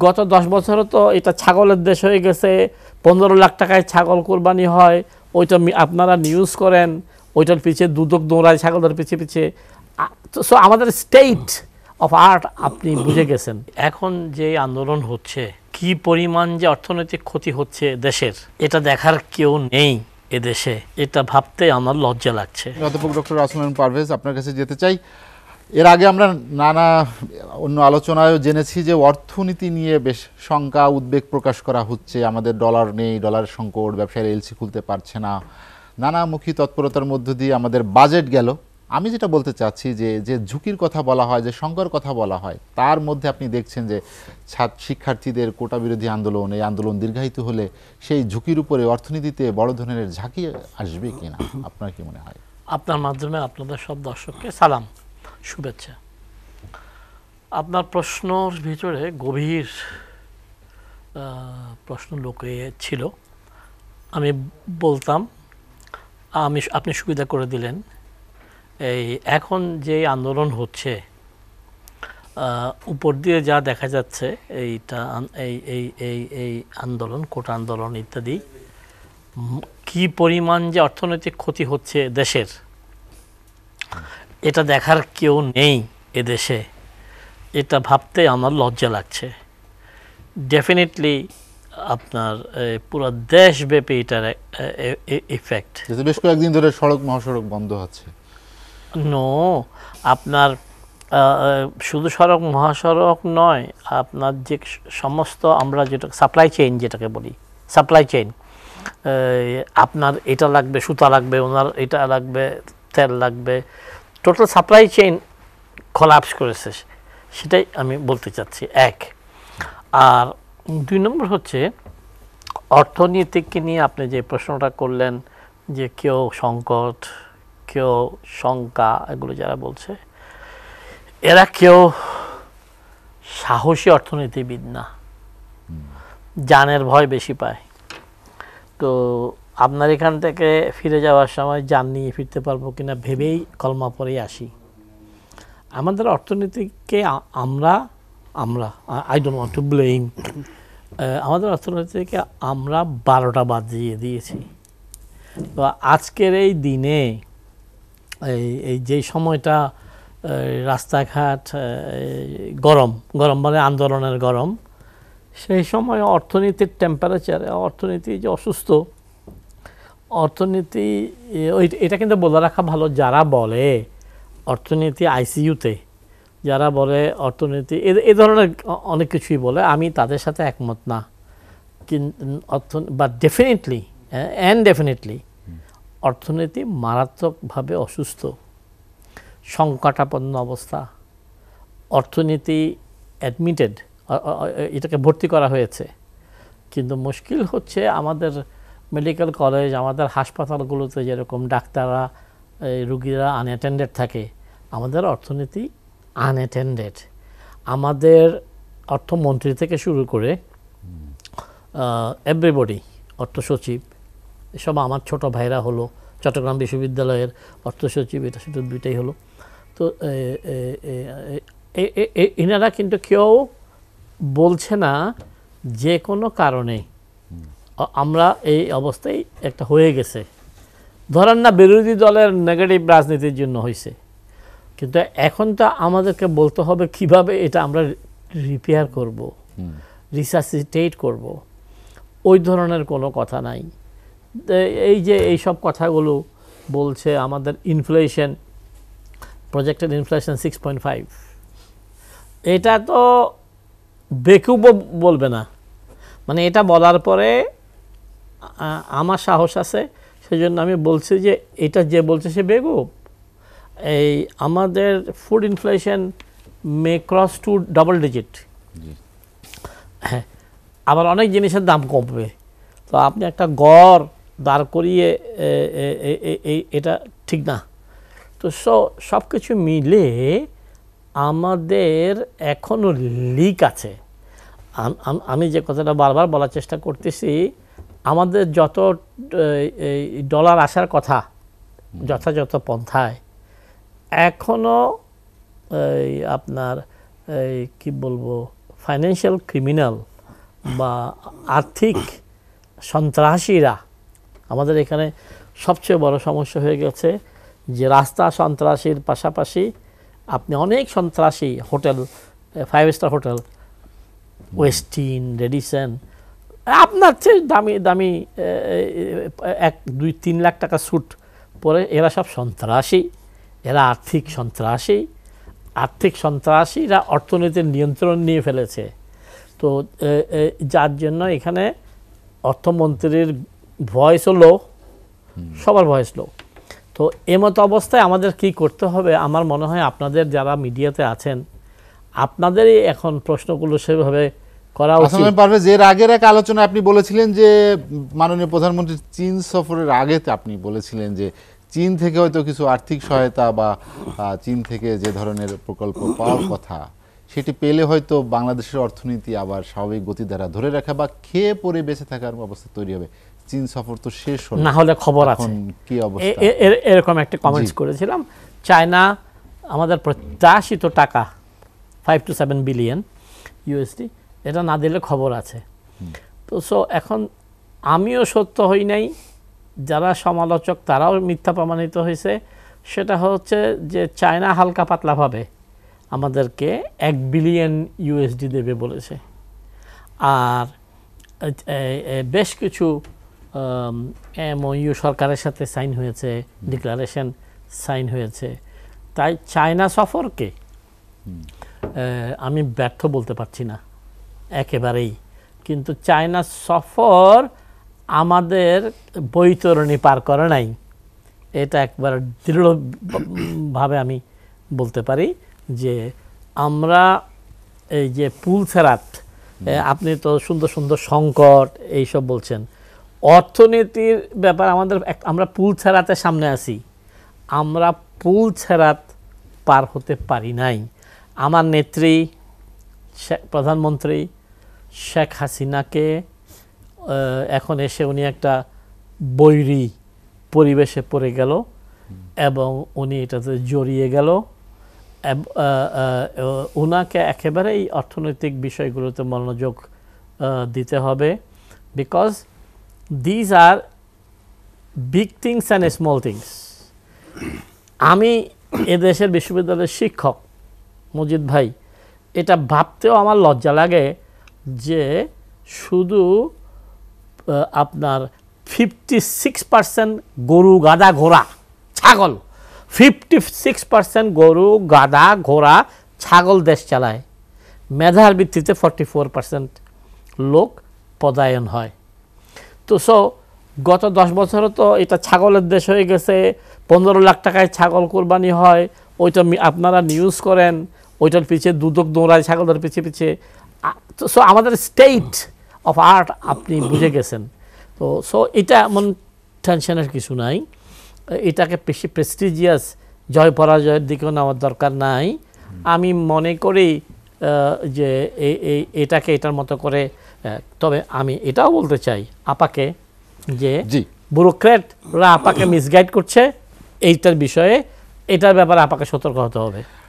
গত 10 বছরে তো এটা ছাগলের দেশ হয়ে গেছে, 15 লাখ টাকায় ছাগল কোরবানি হয়, ওইটা আপনারা নিউজ করেন, ওইটার পিছিয়ে দুদক দৌড়ায় ছাগলের পিছিয়ে পিছিয়ে। সো আমাদের স্টেট অফ আর্ট আপনি বুঝে গেছেন। এখন যে আন্দোলন হচ্ছে, কি পরিমাণ যে অর্থনৈতিক ক্ষতি হচ্ছে দেশের, এটা দেখার কেউ নেই এদেশে, এটা ভাবতে আমার লজ্জা লাগছে। অধ্যাপক ডক্টর রাসেল পারভেজ, আপনার কাছে যেতে চাই। এর আগে আমরা নানা অন্য আলোচনায়ও জেনেছি যে অর্থনীতি নিয়ে বেশ শঙ্কা উদ্বেগ প্রকাশ করা হচ্ছে। আমাদের ডলার নেই, ডলার সংকট, ব্যবসায়ীরা এলসি খুলতে পারছে না, নানামুখী তৎপরতার মধ্য দিয়ে আমাদের বাজেট গেল। আমি যেটা বলতে চাচ্ছি যে যে ঝুঁকির কথা বলা হয়, যে শঙ্কার কথা বলা হয়, তার মধ্যে আপনি দেখছেন যে শিক্ষার্থীদের কোটা বিরোধী আন্দোলন, এই আন্দোলন দীর্ঘায়িত হলে সেই ঝুঁকির উপরে অর্থনীতিতে বড় ধরনের ঝাঁকি আসবে কিনা, আপনার কি মনে হয়? আপনার মাধ্যমে আপনাদের সব দর্শককে সালাম, শুভেচ্ছা। আপনার প্রশ্নর ভিতরে গভীর প্রশ্ন লুকিয়ে ছিল। আমি বলতাম, আপনি সুবিধা করে দিলেন। এই এখন যে আন্দোলন হচ্ছে, উপর দিয়ে যা দেখা যাচ্ছে, এইটা এই এই এই এই আন্দোলন, কোটা আন্দোলন ইত্যাদি, কি পরিমাণ যে অর্থনৈতিক ক্ষতি হচ্ছে দেশের, এটা দেখার কেউ নেই এদেশে, এটা ভাবতে আমার লজ্জা লাগছে। ডেফিনেটলি আপনার পুরো দেশব্যাপী এটার ইফেক্ট। বেশ কয়েকদিন ধরে সড়ক মহাসড়ক বন্ধ আছে। নো, আপনার শুধু সড়ক মহাসড়ক নয়, আপনার যে সমস্ত আমরা যেটা সাপ্লাই চেইন যেটাকে বলি, সাপ্লাই চেইন, আপনার এটা লাগবে, সুতা লাগবে, ওনার এটা লাগবে, তেল লাগবে, টোটাল সাপ্লাই চেইন কোলাপস করেছে, সেটাই আমি বলতে চাচ্ছি এক। আর 2 নম্বর হচ্ছে অর্থনীতিকে নিয়ে আপনি যে প্রশ্নটা করলেন, যে কেউ সংকট, কেউ শঙ্কা, এগুলো যারা বলছে, এরা কেউ সাহসী অর্থনীতিবিদ না, জানের ভয় বেশি পায়। তো আপনার এখান থেকে ফিরে যাওয়ার সময় জান নিয়ে ফিরতে পারবো কিনা ভেবেই কলমা পরেই আসি। আমাদের অর্থনীতিকে আমরা I don't want to blame, আমাদের অর্থনীতিকে আমরা 12টা বাজিয়ে দিয়েছি। তো আজকের এই দিনে এই যে সময়টা রাস্তাঘাট গরম মানে আন্দোলনের গরম, সেই সময় অর্থনীতির টেম্পারেচারে, অর্থনীতি যে অসুস্থ, অর্থনীতি এটা কিন্তু বলে রাখা ভালো, যারা বলে অর্থনীতি আইসিইউতে, যারা বলে অর্থনীতি এ ধরনের অনেক কিছুই বলে, আমি তাদের সাথে একমত না। কিন্তু বাট ডেফিনেটলি অর্থনীতি মারাত্মকভাবে অসুস্থ, সংকটাপন্ন অবস্থা। অর্থনীতি অ্যাডমিটেড, এটাকে ভর্তি করা হয়েছে, কিন্তু মুশকিল হচ্ছে আমাদের মেডিকেল কলেজ, আমাদের হাসপাতালগুলোতে যেরকম ডাক্তাররা, রুগীরা আনঅ্যাটেন্ডেড থাকে, আমাদের অর্থনীতি আনঅ্যাটেন্ডেড। আমাদের অর্থমন্ত্রী থেকে শুরু করে এভরিবডি, অর্থ সচিব, এসব আমার ছোট ভাইরা হলো, চট্টগ্রাম বিশ্ববিদ্যালয়ের অর্থ সচিব, এটা শুধু 2টাই হলো। তো এনারা কিন্তু কেউ বলছে না যে কোনো কারণে আমরা এই অবস্থায় একটা হয়ে গেছে। ধরেন না বিরোধী দলের নেগেটিভ রাজনীতির জন্য হয়েছে, কিন্তু এখন তো আমাদেরকে বলতে হবে কিভাবে এটা আমরা রিপেয়ার করব, রিসাসিটেট করব। ওই ধরনের কোনো কথা নাই। এই যে এই সব কথাগুলো বলছে, আমাদের ইনফ্লেশন, প্রজেক্টেড ইনফ্লেশন 6.5, এটা তো বেকুবও বলবে না। মানে এটা বলার পরে আমার সাহস আছে, সেজন্য আমি বলছি যে এটা যে বলছে সে বেকুব। এই আমাদের ফুড ইনফ্লেশন মে ক্রস টু ডাবল ডিজিট, হ্যাঁ, আবার অনেক জিনিসের দাম কমবে। তো আপনি একটা গড় দাঁড় করিয়ে এটা ঠিক না। তো সব কিছু মিলে আমাদের এখনও লিক আছে। আমি যে কথাটা বারবার বলার চেষ্টা করতেছি, আমাদের যত ডলার আসার কথা যথাযথ পন্থায়, এখনও আপনার কি বলবো, ফাইন্যান্সিয়াল ক্রিমিনাল বা আর্থিক সন্ত্রাসীরা আমাদের এখানে সবচেয়ে বড় সমস্যা হয়ে গেছে যে রাস্তা সন্ত্রাসীর পাশাপাশি আপনি অনেক সন্ত্রাসী হোটেল, 5 স্টার হোটেল, ওয়েস্টিন, রেডিসন, আপনার চেয়ে দামি দামি 1-2-3 লাখ টাকা স্যুট পরে এরা সব সন্ত্রাসী, এরা আর্থিক সন্ত্রাসী। আর্থিক সন্ত্রাসীরা অর্থনীতির নিয়ন্ত্রণ নিয়ে ফেলেছে। তো যার জন্য এখানে অর্থমন্ত্রীর ভয়েসও লো, সবার ভয়েস লো। তো এমতো অবস্থায় আমাদের কি করতে হবে, আমার মনে হয় আপনাদের যারা মিডিয়াতে আছেন আপনাদেরই এখন প্রশ্নগুলো সেভাবে করা উচিত। আসলে পারভেজ, এর আগের এক আলোচনা আপনি বলেছিলেন যে মাননীয় প্রধানমন্ত্রী চীন সফরের আগে আপনি বলেছিলেন যে চীন থেকে হয়তো কিছু আর্থিক সহায়তা বা চীন থেকে যে ধরনের প্রকল্প পাওয়ার কথা সেটি পেলে হয়তো বাংলাদেশের অর্থনীতি আবার স্বাভাবিক গতি দ্বারা ধরে রাখা বা খেয়ে পরে বেঁচে থাকার অবস্থা তৈরি হবে। চীন সফর তো শেষ হলো, না হলে খবর আছে এখন কি অবস্থা? এরকম একটা কমেন্টস করেছিলাম। চায়না আমাদের প্রত্যাশিত টাকা 5 to 7 বিলিয়ন ইউএসডি এটা না দিলে খবর আছে। তো এখন আমিও সত্য হই নাই, যারা সমালোচক তারাও মিথ্যা প্রমাণিত হয়েছে। সেটা হচ্ছে যে চায়না হালকা পাতলাভাবে আমাদেরকে 1 বিলিয়ন ইউএসডি দেবে বলেছে, আর বেশ কিছু এমওইউ সরকারের সাথে সাইন হয়েছে, ডিক্লারেশন সাইন হয়েছে। তাই চায়না সফরকে আমি ব্যর্থ বলতে পারছি না একেবারেই, কিন্তু চায়না সফর আমাদের বৈতরণী পার করে নাই, এটা একবার দৃঢ়ভাবে আমি বলতে পারি। যে আমরা এই যে পুল ফেরাত, আপনি তো সুন্দর সুন্দর সংকট এইসব বলছেন, অর্থনীতির ব্যাপার আমাদের আমরা পুল ছেড়াতে সামনে আছি, আমরা পুল ছেড়াত পার হতে পারি নাই। আমার নেত্রী প্রধানমন্ত্রী শেখ হাসিনাকে এখন এসে উনি একটা বৈরী পরিবেশে পড়ে গেল এবং উনি এটাতে জড়িয়ে গেল। ওনাকে একেবারেই অর্থনৈতিক বিষয়গুলোতে মনোযোগ দিতে হবে, because these are big things and small things. আমি এদেশের বিশ্ববিদ্যালয়ের শিক্ষক মজিদ ভাই, এটা ভাবতেও আমার লজ্জা লাগে যে শুধু আপনার 56% গরু, গাধা, ঘোড়া, ছাগল, 56% গরু, গাধা, ঘোড়া, ছাগল দেশ চালায়। মেধার ভিত্তিতে 44% লোক পদায়ন হয়। তো গত 10 বছরে তো এটা ছাগলের দেশ হয়ে গেছে। 15 লাখ টাকায় ছাগল কোরবানি হয়, ওইটা আপনারা নিউজ করেন, ওইটার পিছিয়ে দুদক দৌড়ায় ছাগলের পিছিয়ে পিছিয়ে। তো আমাদের স্টেট অফ আর্ট আপনি বুঝে গেছেন। তো এটা এমন টেনশনের কিছু নাই, এটাকে বেশি প্রেস্টিজিয়াস জয় পরাজয়ের দিকেও নেওয়ার দরকার নাই। আমি মনে করি যে এটাকে এটার মতো করে, তবে আমি এটাও বলতে চাই আপাকে যে ব্যুরোক্র্যাটরা আপাকে মিসগাইড করছে এইটার বিষয়ে, এটার ব্যাপারে আপাকে সতর্ক হতে হবে।